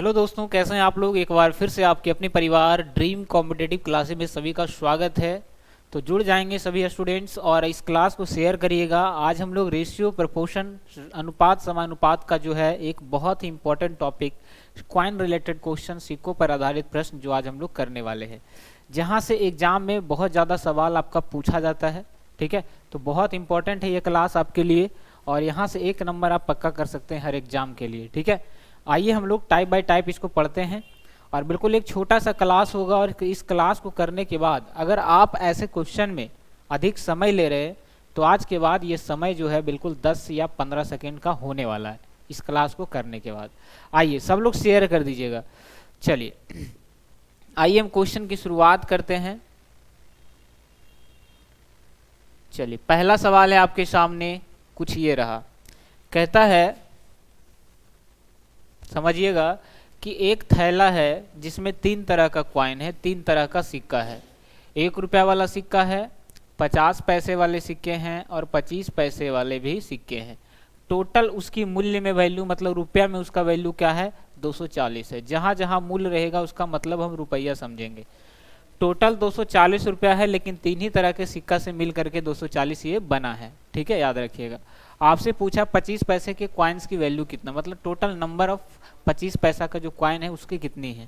Hello दोस्तों, कैसे हैं आप लोग। एक बार फिर से आपके अपने परिवार ड्रीम कॉम्पिटिटिव क्लासेस में सभी का स्वागत है। तो जुड़ जाएंगे सभी स्टूडेंट्स और इस क्लास को शेयर करिएगा। आज हम लोग रेशियो प्रपोर्शन अनुपात समानुपात का जो है एक बहुत ही important topic coin related question सिक्कों पर आधारित प्रश्न जो आज हम लोग करने वाले हैं, जहां से एग्जाम में बहुत ज़्यादा सवाल आपका पूछा जाता है। ठीक है, तो बहुत इंपॉर्टेंट है ये क्लास आपके लिए और यहाँ से 1 नंबर आप पक्का कर सकते हैं हर एग्जाम के लिए। ठीक है, आइए हम लोग टाइप बाय टाइप इसको पढ़ते हैं और बिल्कुल एक छोटा सा क्लास होगा और इस क्लास को करने के बाद अगर आप ऐसे क्वेश्चन में अधिक समय ले रहे हैं तो आज के बाद ये समय जो है बिल्कुल 10 या 15 सेकेंड का होने वाला है इस क्लास को करने के बाद। आइए सब लोग शेयर कर दीजिएगा। चलिए आइए हम क्वेश्चन की शुरुआत करते हैं। चलिए पहला सवाल है आपके सामने, कुछ ये रहा। कहता है, समझिएगा कि एक थैला है जिसमें 3 तरह का कॉइन है, 3 तरह का सिक्का है। 1 रुपया वाला सिक्का है, 50 पैसे वाले सिक्के हैं और 25 पैसे वाले भी सिक्के हैं। टोटल उसकी मूल्य में वैल्यू, मतलब रुपया में उसका वैल्यू क्या है, 240 है। जहां जहां मूल्य रहेगा उसका मतलब हम रुपया समझेंगे। टोटल 240 रुपया है, लेकिन 3 ही तरह के सिक्का से मिल करके 240 ये बना है। ठीक है, याद रखिएगा। आपसे पूछा 25 पैसे के कॉइन्स की वैल्यू कितना, मतलब टोटल नंबर ऑफ 25 पैसा का जो कॉइन है उसकी कितनी है।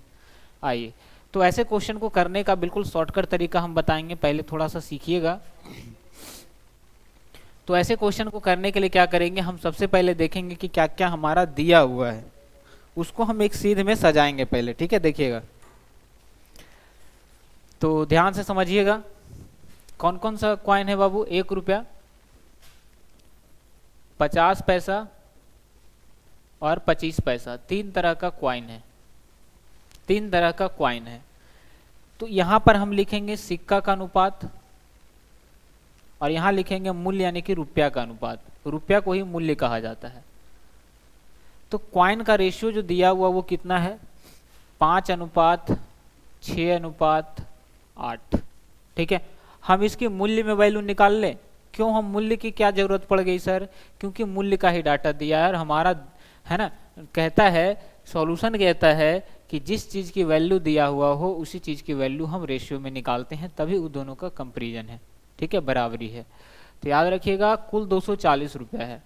आइए तो ऐसे क्वेश्चन को करने का बिल्कुल शॉर्टकट तरीका हम बताएंगे, पहले थोड़ा सा सीखिएगा। तो ऐसे क्वेश्चन को करने के लिए क्या करेंगे, हम सबसे पहले देखेंगे कि क्या क्या हमारा दिया हुआ है, उसको हम एक सीध में सजाएंगे पहले। ठीक है, देखिएगा तो ध्यान से समझिएगा। कौन कौन सा कॉइन है बाबू, 1 रुपया, 50 पैसा और 25 पैसा, 3 तरह का कॉइन है, 3 तरह का कॉइन है। तो यहां पर हम लिखेंगे सिक्का का अनुपात और यहां लिखेंगे मूल्य यानी कि रुपया का अनुपात। रुपया को ही मूल्य कहा जाता है। तो कॉइन का रेशियो जो दिया हुआ वो कितना है, 5:6:8। ठीक है, हम इसकी मूल्य में वैल्यू निकाल लें। क्यों, हम मूल्य की क्या जरूरत पड़ गई सर, क्योंकि मूल्य का ही डाटा दिया है हमारा, है ना। कहता है सॉल्यूशन कहता है कि जिस चीज की वैल्यू दिया हुआ हो उसी चीज की वैल्यू हम रेशियो में निकालते हैं, तभी उन दोनों का कंपैरिजन है। ठीक है, बराबरी है। तो याद रखिएगा कुल 240 रुपया है,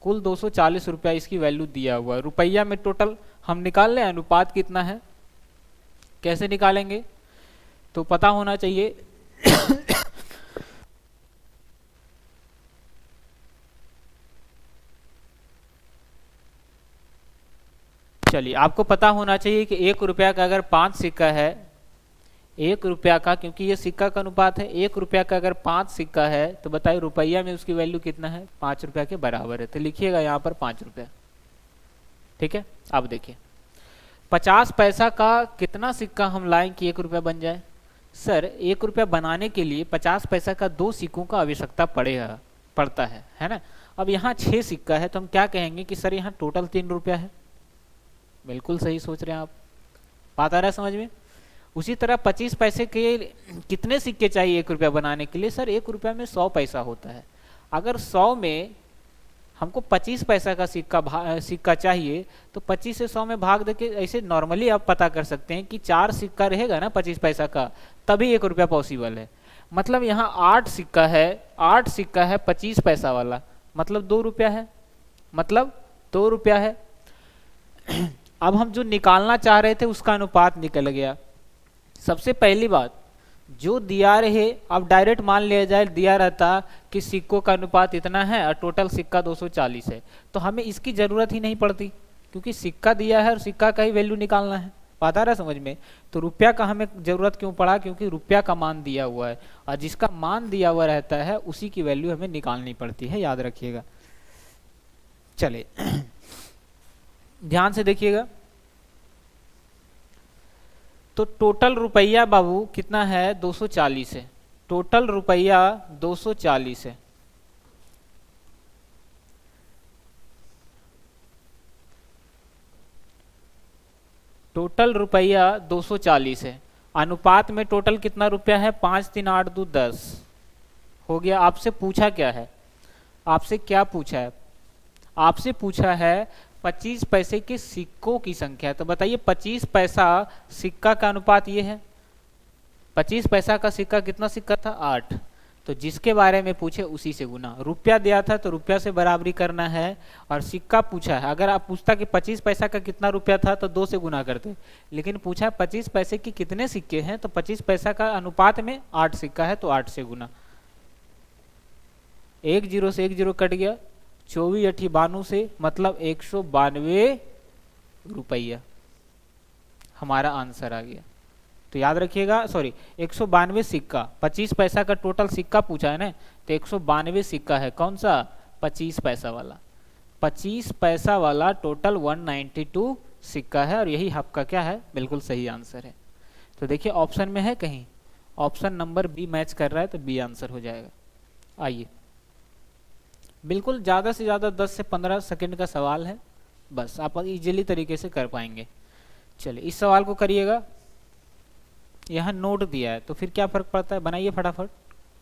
कुल 240 रुपया इसकी वैल्यू दिया हुआ है। रुपया में टोटल हम निकाल लें, अनुपात कितना है, कैसे निकालेंगे, तो पता होना चाहिए। चलिए आपको पता होना चाहिए कि 1 रुपया का अगर 5 सिक्का है, 1 रुपया का, क्योंकि ये सिक्का का अनुपात है, 1 रुपया का अगर 5 सिक्का है तो बताइए रुपया में उसकी वैल्यू कितना है, 5 रुपया के बराबर है। तो लिखिएगा यहाँ पर 5 रुपया। ठीक है, अब देखिए 50 पैसा का कितना सिक्का हम लाएं कि 1 रुपया बन जाए। सर 1 रुपया बनाने के लिए 50 पैसा का 2 सिक्कों का आवश्यकता पड़ता है ना। अब यहाँ 6 सिक्का है तो हम क्या कहेंगे कि सर यहाँ टोटल 3 रुपया है। बिल्कुल सही सोच रहे हैं आप, बात आ रहा है समझ में। उसी तरह 25 पैसे के कितने सिक्के चाहिए 1 रुपया बनाने के लिए, सर 1 रुपया में 100 पैसा होता है। अगर 100 में हमको 25 पैसा का सिक्का चाहिए तो 25 से 100 में भाग देके ऐसे नॉर्मली आप पता कर सकते हैं कि 4 सिक्का रहेगा ना 25 पैसा का, तभी 1 रुपया पॉसिबल है। मतलब यहाँ 8 सिक्का है, 8 सिक्का है 25 पैसा वाला, मतलब 2 रुपया है, मतलब 2 रुपया है। अब हम जो निकालना चाह रहे थे उसका अनुपात निकल गया। सबसे पहली बात, जो दिया रहे, अब डायरेक्ट मान लिया जाए दिया रहता कि सिक्कों का अनुपात इतना है और टोटल सिक्का 240 है, तो हमें इसकी जरूरत ही नहीं पड़ती, क्योंकि सिक्का दिया है और सिक्का का ही वैल्यू निकालना है। बात आ रहा है समझ में। तो रुपया का हमें जरूरत क्यों पड़ा, क्योंकि रुपया का मान दिया हुआ है और जिसका मान दिया हुआ रहता है उसी की वैल्यू हमें निकालनी पड़ती है, याद रखिएगा। चले ध्यान से देखिएगा। तो टोटल रुपया बाबू कितना है, 240 है। टोटल रुपया 240 है। टोटल रुपया 240 है। अनुपात में टोटल कितना रुपया है, 5 3 8 2 10 हो गया। आपसे पूछा क्या है, आपसे क्या पूछा है, आपसे पूछा है 25 पैसे के सिक्कों की संख्या है। तो बताइए 25 पैसा सिक्का का अनुपात ये है। 25 पैसा का सिक्का कितना सिक्का था? 8। तो जिसके बारे में पूछे उसी से गुना। रुपया दिया था तो रुपया से बराबरी करना है, और सिक्का पूछा है, अगर आप पूछता कि 25 पैसा का कितना रुपया था तो 2 से गुना करते, लेकिन पूछा 25 पैसे के कितने सिक्के हैं, तो 25 पैसा का अनुपात में 8 सिक्का है तो 8 से गुना। 1 0 से 1 0 कट गया, 24 8 92 से, मतलब 192 रुपया हमारा आंसर आ गया। तो याद रखिएगा, सॉरी 192 सिक्का, 25 पैसा का टोटल सिक्का पूछा है ना, तो 192 सिक्का है। कौन सा? 25 पैसा वाला। 25 पैसा वाला टोटल 192 सिक्का है, और यही आपका क्या है? बिल्कुल सही आंसर है। तो देखिए ऑप्शन में है कहीं, ऑप्शन नंबर बी मैच कर रहा है, तो बी आंसर हो जाएगा। आइए, बिल्कुल ज़्यादा से ज़्यादा 10 से 15 सेकंड का सवाल है, बस आप इजीली तरीके से कर पाएंगे। चलिए इस सवाल को करिएगा। यहाँ नोट दिया है तो फिर क्या फर्क पड़ता है, बनाइए फटाफट,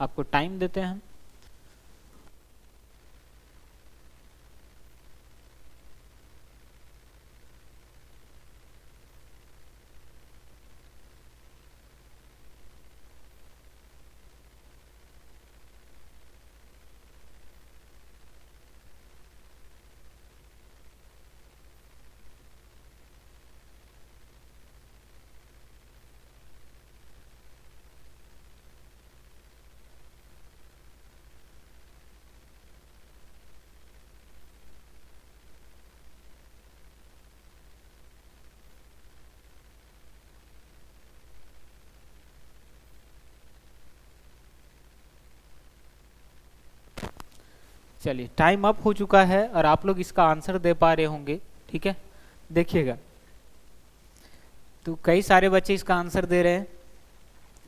आपको टाइम देते हैं हम। चलिए टाइम अप हो चुका है, और आप लोग इसका आंसर दे पा रहे होंगे, ठीक है। देखिएगा, तो कई सारे बच्चे इसका आंसर दे रहे हैं।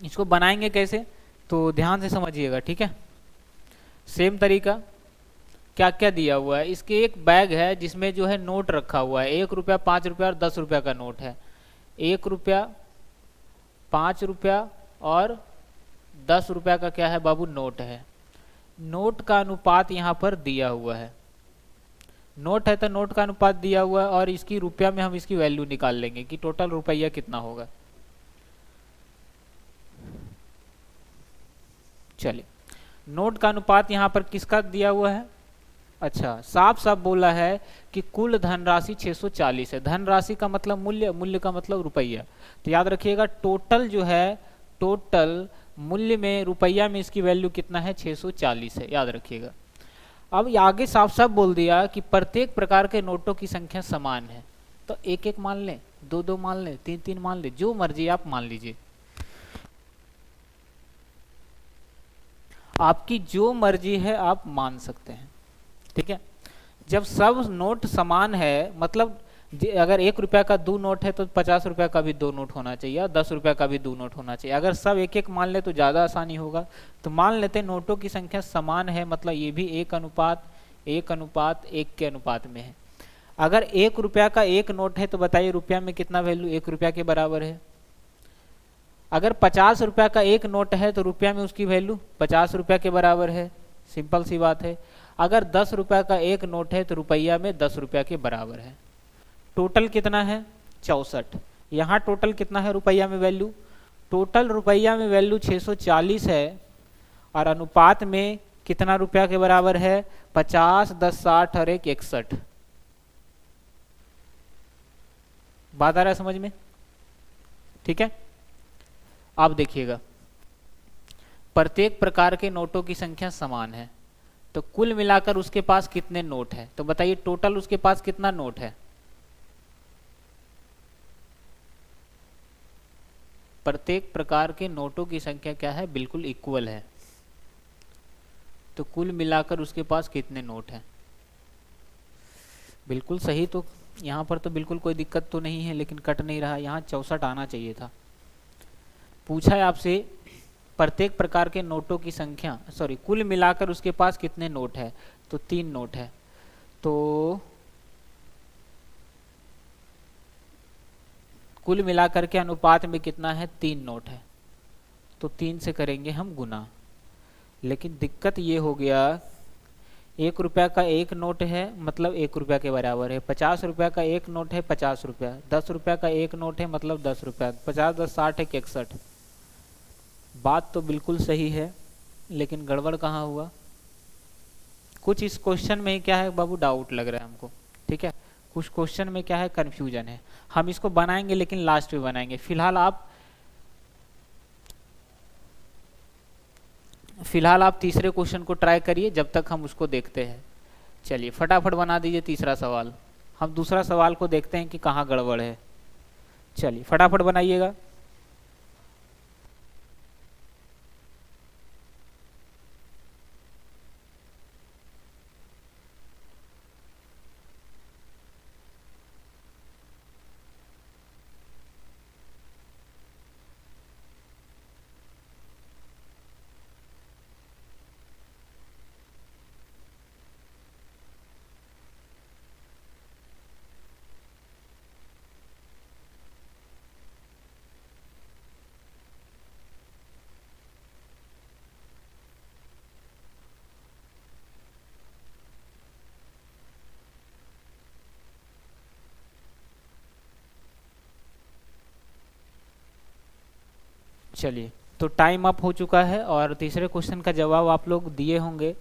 इसको बनाएंगे कैसे, तो ध्यान से समझिएगा, ठीक है। सेम तरीका, क्या क्या दिया हुआ है, इसके एक बैग है जिसमें जो है नोट रखा हुआ है, 1 रुपया, 5 रुपया और 10 रुपया का नोट है। 1 रुपया, 5 रुपया और 10 रुपया का क्या है बाबू? नोट है। नोट का अनुपात यहाँ पर दिया हुआ है, नोट है तो नोट का अनुपात दिया हुआ है, और इसकी रुपया में हम इसकी वैल्यू निकाल लेंगे कि टोटल रुपया कितना होगा। चलिए, नोट का अनुपात यहाँ पर किसका दिया हुआ है? अच्छा, साफ साफ बोला है कि कुल धनराशि 640 है। धनराशि का मतलब मूल्य, मूल्य का मतलब रुपया। तो याद रखिएगा, टोटल जो है, टोटल मूल्य में रुपया में इसकी वैल्यू कितना है? 640 है, याद रखिएगा। अब आगे साफ साफ बोल दिया कि प्रत्येक प्रकार के नोटों की संख्या समान है। तो 1 1 मान लें, 2 2 मान लें, 3 3 मान लें, जो मर्जी आप मान लीजिए, आपकी जो मर्जी है आप मान सकते हैं, ठीक है। जब सब नोट समान है, मतलब अगर 1 रुपया का 2 नोट है तो 50 रुपया का भी 2 नोट होना चाहिए, और 10 रुपया का भी 2 नोट होना चाहिए। अगर सब 1 1 मान ले तो ज़्यादा आसानी होगा। तो मान लेते हैं नोटों की संख्या समान है, मतलब ये भी 1 अनुपात 1 अनुपात 1 के अनुपात में है। अगर 1 रुपया का 1 नोट है तो बताइए रुपया में कितना वैल्यू 1 रुपया के बराबर है। अगर 50 रुपया का 1 नोट है तो रुपया में उसकी वैल्यू 50 रुपया के बराबर है, सिंपल सी बात है। अगर 10 रुपया का 1 नोट है तो रुपया में 10 रुपया के बराबर है। टोटल कितना है? 64। यहाँ टोटल कितना है रुपया में वैल्यू? टोटल रुपया में वैल्यू 640 है, और अनुपात में कितना रुपया के बराबर है? 50 10 60 और 1 61। बात आ रहा है समझ में? ठीक है। अब देखिएगा, प्रत्येक प्रकार के नोटों की संख्या समान है, तो कुल मिलाकर उसके पास कितने नोट है? तो बताइए टोटल उसके पास कितना नोट है? प्रत्येक प्रकार के नोटों की संख्या क्या है? बिल्कुल इक्वल है। तो कुल मिलाकर उसके पास कितने नोट हैं? बिल्कुल सही। तो यहाँ पर तो बिल्कुल कोई दिक्कत तो नहीं है, लेकिन कट नहीं रहा, यहाँ 64 आना चाहिए था। पूछा है आपसे प्रत्येक प्रकार के नोटों की संख्या, सॉरी कुल मिलाकर उसके पास कितने नोट है? तो 3 नोट है। तो कुल मिलाकर के अनुपात में कितना है? 3 नोट है। तो 3 से करेंगे हम गुना। लेकिन दिक्कत ये हो गया, 1 रुपया का एक नोट है मतलब 1 रुपया के बराबर है। 50 रुपया का एक नोट है 50 रुपया। 10 रुपया का एक नोट है मतलब 10 रुपया। 50 10 60 है 61। बात तो बिल्कुल सही है, लेकिन गड़बड़ कहाँ हुआ? कुछ इस क्वेश्चन में क्या है बाबू, डाउट लग रहा है हमको। ठीक है, कुछ क्वेश्चन में क्या है, कंफ्यूजन है। हम इसको बनाएंगे लेकिन लास्ट में बनाएंगे। फिलहाल आप तीसरे क्वेश्चन को ट्राई करिए जब तक हम उसको देखते हैं। चलिए फटाफट बना दीजिए तीसरा सवाल। हम दूसरा सवाल को देखते हैं कि कहाँ गड़बड़ है। चलिए फटाफट बनाइएगा। चलिए तो टाइम अप हो चुका है और तीसरे क्वेश्चन का जवाब आप लोग दिए होंगे।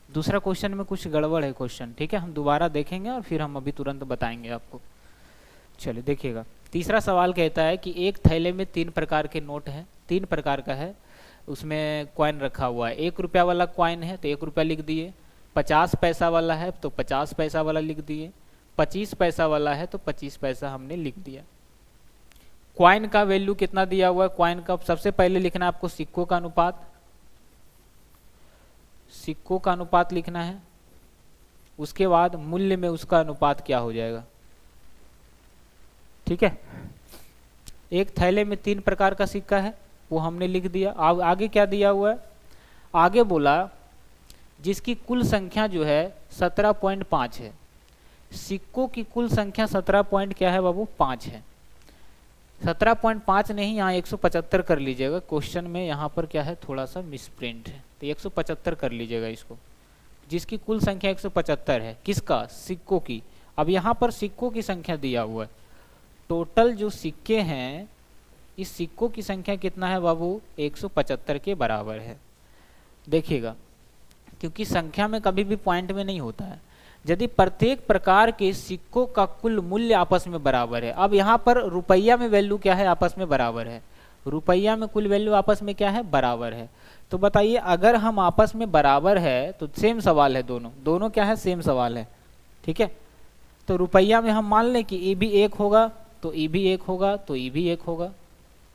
दूसरा क्वेश्चन में कुछ गड़बड़ है क्वेश्चन, ठीक है, हम दोबारा देखेंगे और फिर हम अभी तुरंत बताएंगे आपको। चलिए देखिएगा, तीसरा सवाल कहता है कि एक थैले में 3 प्रकार के नोट हैं, 3 प्रकार का है, उसमें कॉइन रखा हुआ है। 1 रुपया वाला कॉइन है तो 1 रुपया लिख दिए, 50 पैसा वाला है तो 50 पैसा वाला लिख दिए, 25 पैसा वाला है तो 25 पैसा हमने लिख दिया। क्वाइन का वैल्यू कितना दिया हुआ है? क्वाइन का सबसे पहले लिखना है आपको सिक्कों का अनुपात, सिक्कों का अनुपात लिखना है। उसके बाद मूल्य में उसका अनुपात क्या हो जाएगा। ठीक है, एक थैले में 3 प्रकार का सिक्का है वो हमने लिख दिया। अब आगे क्या दिया हुआ है? आगे बोला जिसकी कुल संख्या जो है 17.5 है। सिक्कों की कुल संख्या 17 पॉइंट क्या है बाबू, 5 है। 17.5 नहीं, यहाँ 175 कर लीजिएगा। क्वेश्चन में यहाँ पर क्या है, थोड़ा सा मिसप्रिंट है, तो 175 कर लीजिएगा इसको। जिसकी कुल संख्या 175 है, किसका? सिक्कों की। अब यहाँ पर सिक्कों की संख्या दिया हुआ है, टोटल जो सिक्के हैं इस सिक्कों की संख्या कितना है बाबू, 175 के बराबर है। देखिएगा, क्योंकि संख्या में कभी भी पॉइंट में नहीं होता है। यदि प्रत्येक प्रकार के सिक्कों का कुल मूल्य आपस में बराबर है, अब यहाँ पर रुपया में वैल्यू क्या है, आपस में बराबर है। रुपया में कुल वैल्यू आपस में क्या है, बराबर है। तो बताइए अगर हम आपस में बराबर है तो सेम सवाल है, दोनों दोनों क्या है, सेम सवाल है। ठीक है, तो रुपया में हम मान लें कि ए भी 1 होगा तो ई भी 1 होगा तो ई भी 1 होगा,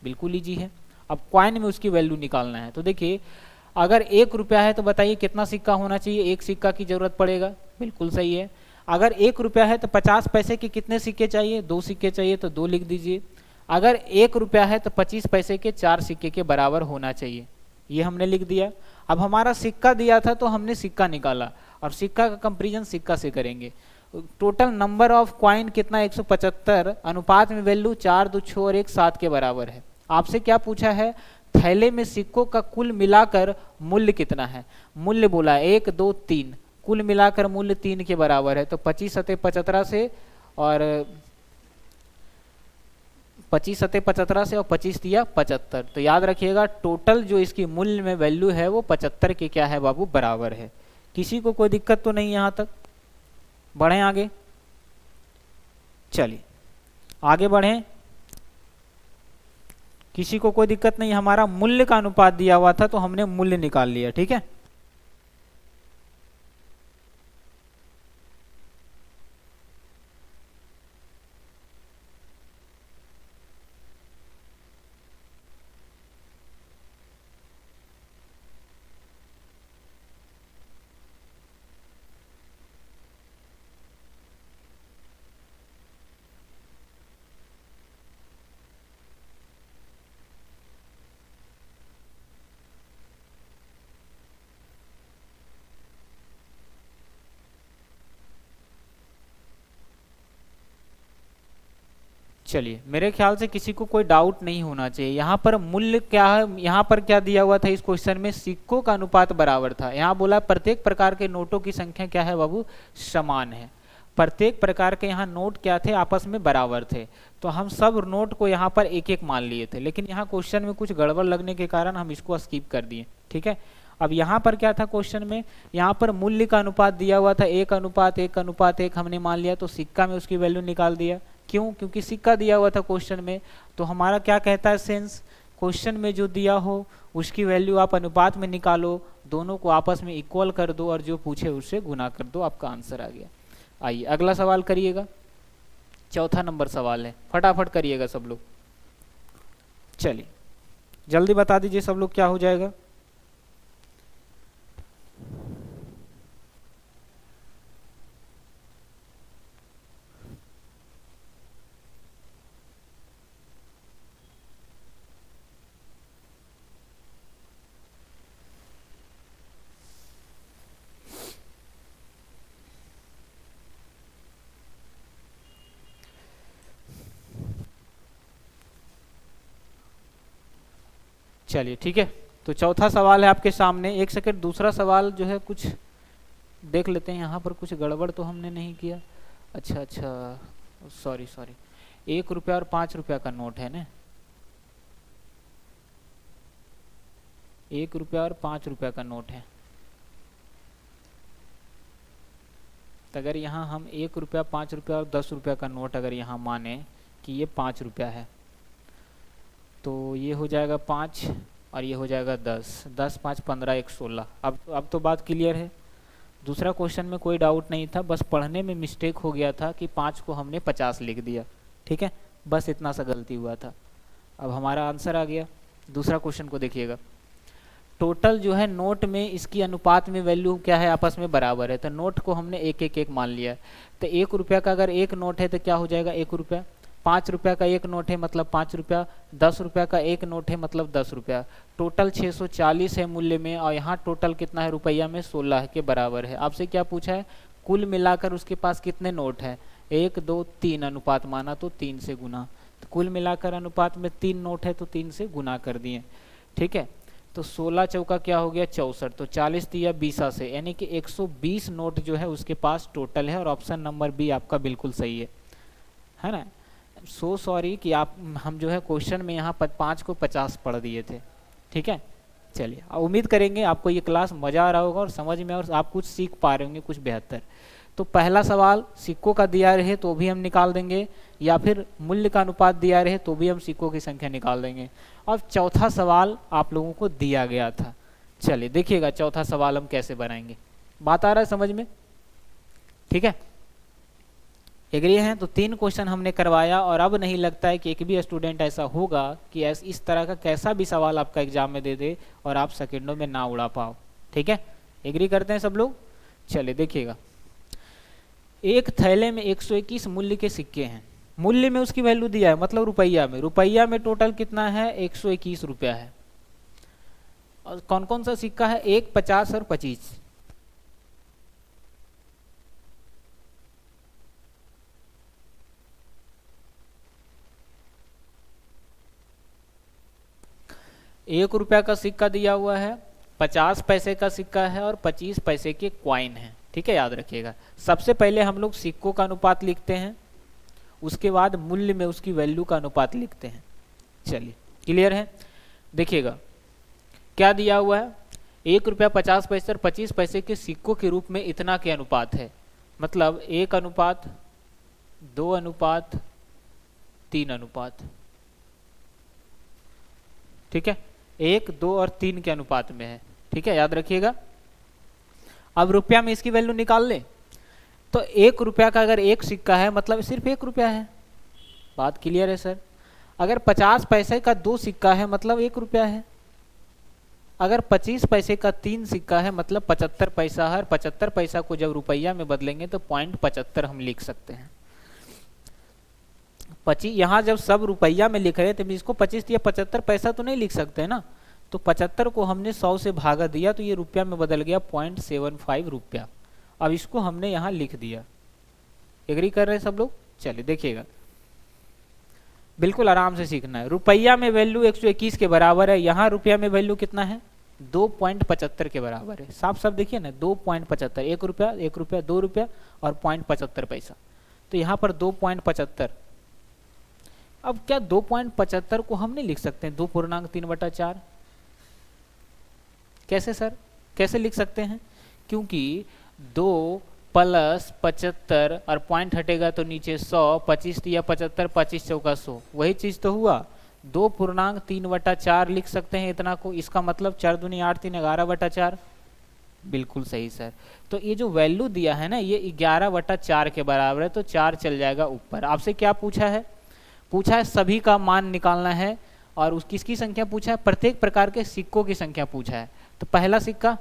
बिल्कुल ईजी है। अब क्वाइन में उसकी वैल्यू निकालना है। तो देखिए अगर 1 रुपया है तो बताइए कितना सिक्का होना चाहिए, एक सिक्का की जरूरत पड़ेगा, बिल्कुल सही है। अगर 1 रुपया है तो 50 पैसे के कितने सिक्के चाहिए, 2 सिक्के चाहिए तो 2 लिख दीजिए। अगर 1 रुपया है तो 25 पैसे के 4 सिक्के के बराबर होना चाहिए, ये हमने लिख दिया। अब हमारा सिक्का दिया था तो हमने सिक्का निकाला और सिक्का का कंपेरिजन सिक्का से करेंगे। टोटल नंबर ऑफ क्वाइन कितना, 175, अनुपात में वैल्यू 4 2 6 और 1 7 के बराबर है। आपसे क्या पूछा है, थैले में सिक्कों का कुल मिलाकर मूल्य कितना है। मूल्य बोला 1 2 3, कुल मिलाकर मूल्य 3 के बराबर है। तो 25 सते 75 से और 25 सते 75 से और 25 दिया 75। तो याद रखिएगा टोटल जो इसकी मूल्य में वैल्यू है वो 75 के क्या है बाबू, बराबर है। किसी को कोई दिक्कत तो नहीं, यहाँ तक बढ़ें आगे। चलिए आगे बढ़ें, किसी को कोई दिक्कत नहीं। हमारा मूल्य का अनुपात दिया हुआ था तो हमने मूल्य निकाल लिया। ठीक है, चलिए, मेरे ख्याल से किसी को कोई डाउट नहीं होना चाहिए। यहाँ पर मूल्य क्या है, यहाँ पर क्या दिया हुआ था इस क्वेश्चन में, सिक्कों का अनुपात बराबर था। यहाँ बोला प्रत्येक प्रकार के नोटों की संख्या क्या है बाबू, समान है। प्रत्येक प्रकार के यहाँ नोट क्या थे, आपस में बराबर थे, तो हम सब नोट को यहाँ पर एक एक मान लिए थे। लेकिन यहाँ क्वेश्चन में कुछ गड़बड़ लगने के कारण हम इसको स्किप कर दिए, ठीक है। अब यहाँ पर क्या था क्वेश्चन में, यहाँ पर मूल्य का अनुपात दिया हुआ था 1:1:1 हमने मान लिया, तो सिक्का में उसकी वैल्यू निकाल दिया। क्यों, क्योंकि सिक्का दिया हुआ था क्वेश्चन में। तो हमारा क्या कहता है सेंस, क्वेश्चन में जो दिया हो उसकी वैल्यू आप अनुपात में निकालो, दोनों को आपस में इक्वल कर दो और जो पूछे उससे गुना कर दो, आपका आंसर आ गया। आइए अगला सवाल करिएगा, चौथा नंबर सवाल है, फटाफट करिएगा सब लोग। चलिए जल्दी बता दीजिए सब लोग, क्या हो जाएगा। चलिए ठीक है, तो चौथा सवाल है आपके सामने। एक सेकंड, दूसरा सवाल जो है कुछ देख लेते हैं, यहाँ पर कुछ गड़बड़ तो हमने नहीं किया। अच्छा अच्छा, सॉरी सॉरी, 1 रुपया और 5 रुपया का नोट है ना, 1 रुपया और 5 रुपया का नोट है। तो अगर यहाँ हम 1 रुपया, 5 रुपया और 10 रुपया का नोट अगर यहाँ माने कि ये 5 रुपया है, तो ये हो जाएगा 5 और ये हो जाएगा 10, 10 5 15 1 16। अब तो बात क्लियर है। दूसरा क्वेश्चन में कोई डाउट नहीं था, बस पढ़ने में मिस्टेक हो गया था कि 5 को हमने 50 लिख दिया, ठीक है, बस इतना सा गलती हुआ था। अब हमारा आंसर आ गया। दूसरा क्वेश्चन को देखिएगा, टोटल जो है नोट में इसकी अनुपात में वैल्यू क्या है, आपस में बराबर है, तो नोट को हमने 1:1:1 मान लिया। तो 1 रुपया का अगर एक नोट है तो क्या हो जाएगा 1 रुपया, 5 रुपया का एक नोट है मतलब 5 रुपया, 10 रुपया का एक नोट है मतलब 10 रुपया। टोटल 640 है मूल्य में, और यहाँ टोटल कितना है रुपया में 16 के बराबर है। आपसे क्या पूछा है, कुल मिलाकर उसके पास कितने नोट हैं, 1 2 3 अनुपात माना तो 3 से गुना, तो कुल मिलाकर अनुपात में 3 नोट है तो 3 से गुना कर दिए, ठीक है। तो 16 चौका क्या हो गया 64, तो 40 दिया 20 से, यानी कि 120 नोट जो है उसके पास टोटल है, और ऑप्शन नंबर बी आपका बिल्कुल सही है ना। सो सॉरी कि आप हम जो है क्वेश्चन में यहाँ 5 को 50 पढ़ दिए थे, ठीक है। चलिए उम्मीद करेंगे आपको ये क्लास मज़ा आ रहा होगा और समझ में, और आप कुछ सीख पा रहे होंगे कुछ बेहतर। तो पहला सवाल सिक्कों का दिया रहे तो भी हम निकाल देंगे, या फिर मूल्य का अनुपात दिया रहे तो भी हम सिक्कों की संख्या निकाल देंगे। और चौथा सवाल आप लोगों को दिया गया था। चलिए देखिएगा चौथा सवाल हम कैसे बनाएंगे, बात आ रहा है समझ में, ठीक है, एग्री हैं। तो 3 क्वेश्चन हमने करवाया, और अब नहीं लगता है कि एक भी स्टूडेंट ऐसा होगा कि इस तरह का कैसा भी सवाल आपका एग्जाम में दे दे और आप सेकंडों में ना उड़ा पाओ, ठीक है, एग्री करते हैं सब लोग। चलिए देखिएगा, एक थैले में 121 मूल्य के सिक्के हैं, मूल्य में उसकी वैल्यू दिया है मतलब रुपया में टोटल कितना है 121 रुपया है। और कौन कौन सा सिक्का है, 1, 50 और 25। एक रुपया का सिक्का दिया हुआ है, 50 पैसे का सिक्का है और 25 पैसे के क्वाइन है, ठीक है, याद रखिएगा। सबसे पहले हम लोग सिक्कों का अनुपात लिखते हैं, उसके बाद मूल्य में उसकी वैल्यू का अनुपात लिखते हैं। चलिए क्लियर है, देखिएगा क्या दिया हुआ है, 1 रुपया 50 पैसे और 25 पैसे के सिक्कों के रूप में इतना के अनुपात है, मतलब 1:2:3 अनुपात, ठीक है, 1, 2 और 3 के अनुपात में है, ठीक है, याद रखिएगा। अब रुपया में इसकी वैल्यू निकाल ले, तो 1 रुपया का अगर एक सिक्का है मतलब सिर्फ 1 रुपया है, बात क्लियर है सर। अगर 50 पैसे का 2 सिक्का है मतलब 1 रुपया है, अगर 25 पैसे का 3 सिक्का है मतलब 75 पैसा है, और 75 पैसा को जब रुपया में बदलेंगे तो 0.75 हम लिख सकते हैं। 25 यहाँ जब सब रुपया में लिख रहे हैं तो इसको 25 या 75 पैसा तो नहीं लिख सकते ना, तो 75 को हमने 100 से भागा दिया तो ये रुपया में बदल गया 0.75 रुपया। अब इसको हमने यहाँ लिख दिया, एग्री कर रहे हैं सब लोग। चलिए देखिएगा, बिल्कुल आराम से सीखना है। रुपया में वैल्यू 121 के बराबर है, यहाँ रुपया में वैल्यू कितना है 2.75 के बराबर है। साफ साफ देखिए ना 2.75, 1 रुपया 2 रुपया और 0.75 पैसा, तो यहाँ पर 2.75। अब क्या 2.75 को हम नहीं लिख सकते हैं 2.3/4? कैसे सर, कैसे लिख सकते हैं? क्योंकि 2 + 75 और पॉइंट हटेगा तो नीचे 100, 25 या 75, 25 चौका 100, वही चीज तो हुआ। 2.3/4 लिख सकते हैं इतना को, इसका मतलब 4 दूनी 8 3 11/4। बिल्कुल सही सर। तो ये जो वैल्यू दिया है ना ये 11/4 के बराबर है, तो 4 चल जाएगा ऊपर। आपसे क्या पूछा है? पूछा है सभी का मान निकालना है, और उस किसकी संख्या पूछा है? प्रत्येक प्रकार के सिक्कों की संख्या पूछा है। तो पहला सिक्का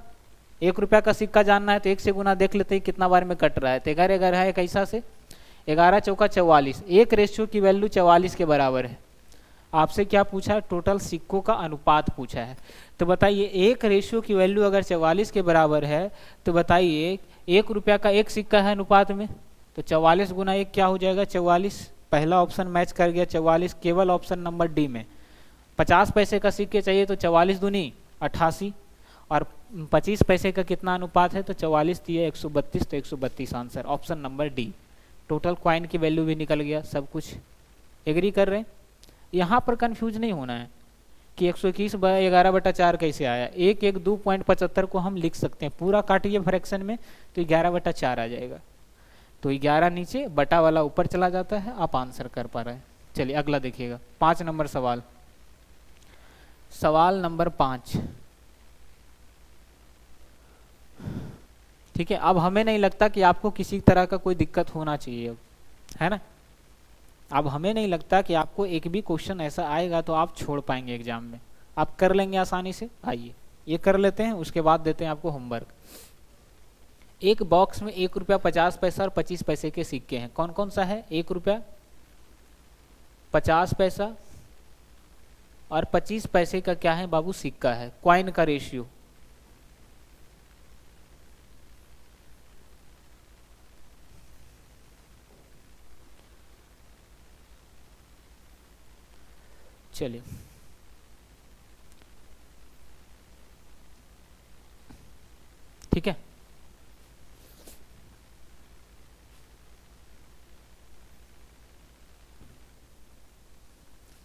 1 रुपया का सिक्का जानना है, तो 1 से गुना देख लेते हैं कितना बार में कट रहा है। तो 11 है कैसा से 11 चौका 44, 1 रेशियो की वैल्यू 44 के बराबर है। आपसे क्या पूछा है? टोटल सिक्कों का अनुपात पूछा है। तो बताइए 1 रेशियो की वैल्यू अगर 44 के बराबर है तो बताइए 1 रुपया का 1 सिक्का है अनुपात में, तो 44 गुना 1 क्या हो जाएगा 44। पहला ऑप्शन मैच कर गया 44, केवल ऑप्शन नंबर डी में। 50 पैसे का सिक्के चाहिए तो 44 दूनी 88, और 25 पैसे का कितना अनुपात है? तो 44 दिए 132, तो 132 answer option number D. Total coin की वैल्यू भी निकल गया, सब कुछ एग्री कर रहे हैं। यहाँ पर कंफ्यूज नहीं होना है कि 121/11/4 कैसे आया। 2.75 को हम लिख सकते हैं, पूरा काटिए फ्रैक्शन में तो 11/4 आ जाएगा। तो 11 नीचे, बटा वाला ऊपर चला जाता है, आप आंसर कर पा रहे हैं। चलिए अगला देखिएगा, 5 नंबर सवाल। सवाल नंबर 5, ठीक है। अब हमें नहीं लगता कि आपको किसी तरह का कोई दिक्कत होना चाहिए, अब है ना। अब हमें नहीं लगता कि आपको एक भी क्वेश्चन ऐसा आएगा तो आप छोड़ पाएंगे एग्जाम में, आप कर लेंगे आसानी से। आइए ये कर लेते हैं, उसके बाद देते हैं आपको होमवर्क। एक बॉक्स में 1 रुपया 50 पैसा और 25 पैसे के सिक्के हैं। कौन कौन सा है? 1 रुपया 50 पैसा और 25 पैसे का क्या है बाबू? सिक्का है। क्वाइन का रेशियो चलिए ठीक है।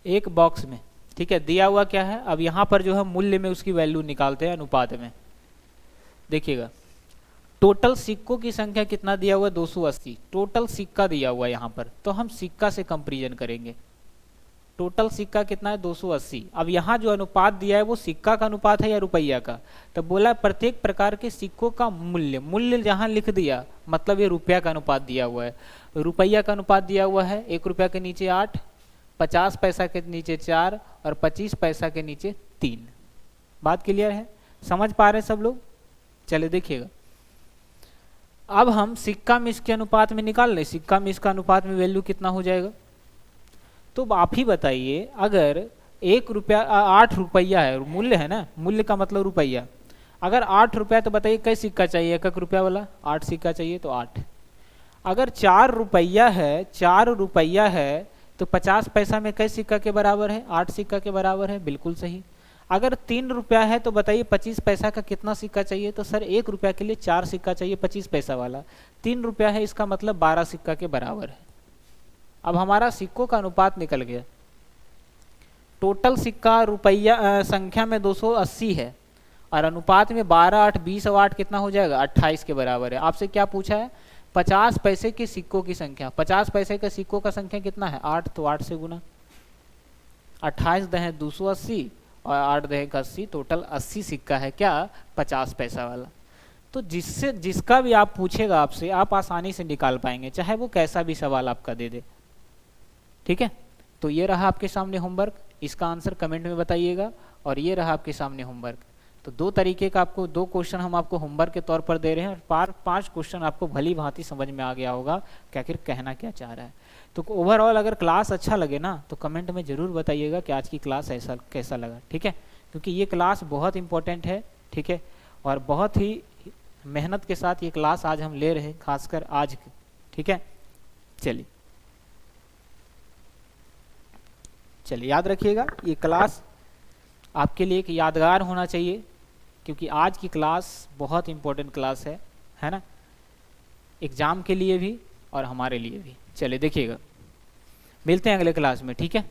एक बॉक्स में, ठीक है, दिया हुआ क्या है? अब यहां पर जो है मूल्य में उसकी वैल्यू निकालते हैं अनुपात में। देखिएगा टोटल सिक्कों की संख्या कितना दिया हुआ है? 280 टोटल सिक्का दिया हुआ है यहाँ पर, तो हम सिक्का से कंपेरिजन करेंगे। टोटल सिक्का कितना है? 280। अब यहाँ जो अनुपात दिया है वो सिक्का का अनुपात है या रुपया का? तो बोला प्रत्येक प्रकार के सिक्कों का मूल्य, मूल्य जहाँ लिख दिया मतलब ये रुपया का अनुपात दिया हुआ है। रुपया का अनुपात दिया हुआ है 1 रुपया के नीचे 8, 50 पैसा के नीचे 4 और 25 पैसा के नीचे 3। बात क्लियर है? समझ पा रहे सब लोग? चले देखिएगा, अब हम सिक्का में इसके अनुपात में निकाल लें। सिक्का में इसका अनुपात में वैल्यू कितना हो जाएगा? तो आप ही बताइए, अगर 1 रुपया 8 रुपया है, मूल्य है ना, मूल्य का मतलब रुपया। अगर 8 रुपया तो बताइए कई सिक्का चाहिए? 1 रुपया वाला 8 सिक्का चाहिए, तो 8। अगर 4 रुपया है, 4 रुपया है तो 50 पैसा में कई सिक्का के बराबर है? 8 सिक्का के बराबर है, बिल्कुल सही। अगर 3 रुपया है तो बताइए 25 पैसा का कितना सिक्का चाहिए? तो सर 1 रुपया के लिए 4 सिक्का चाहिए 25 पैसा वाला। 3 रुपया है, इसका मतलब 12 सिक्का के बराबर है। अब हमारा सिक्कों का अनुपात निकल गया। टोटल सिक्का रुपया संख्या में 280 है और अनुपात में 12, 8, 20 और 8 कितना हो जाएगा? 28 के बराबर है। आपसे क्या पूछा है? 50 पैसे के सिक्कों की संख्या। 50 पैसे के सिक्कों का संख्या कितना है? 8, तो 8 से गुना। 28 दहे 280 और 8 दहे 80, टोटल 80 सिक्का है क्या? 50 पैसा वाला। तो जिससे जिसका भी आप पूछेगा आपसे, आप आसानी से निकाल पाएंगे, चाहे वो कैसा भी सवाल आपका दे दे। ठीक है, तो ये रहा आपके सामने होमवर्क, इसका आंसर कमेंट में बताइएगा। और ये रहा आपके सामने होमवर्क। तो 2 तरीके का आपको 2 क्वेश्चन हम आपको होमवर्क के तौर पर दे रहे हैं, और 5 क्वेश्चन आपको भली भांति समझ में आ गया होगा क्या आखिर कहना क्या चाह रहा है। तो ओवरऑल अगर क्लास अच्छा लगे ना तो कमेंट में ज़रूर बताइएगा कि आज की क्लास ऐसा कैसा लगा। ठीक है, क्योंकि ये क्लास बहुत इंपॉर्टेंट है। ठीक है, और बहुत ही मेहनत के साथ ये क्लास आज हम ले रहे हैं, खासकर आज। ठीक है, चलिए चलिए याद रखिएगा, ये क्लास आपके लिए एक यादगार होना चाहिए, क्योंकि आज की क्लास बहुत इम्पोर्टेंट क्लास है ना, एग्ज़ाम के लिए भी और हमारे लिए भी। चलिए देखिएगा, मिलते हैं अगले क्लास में, ठीक है।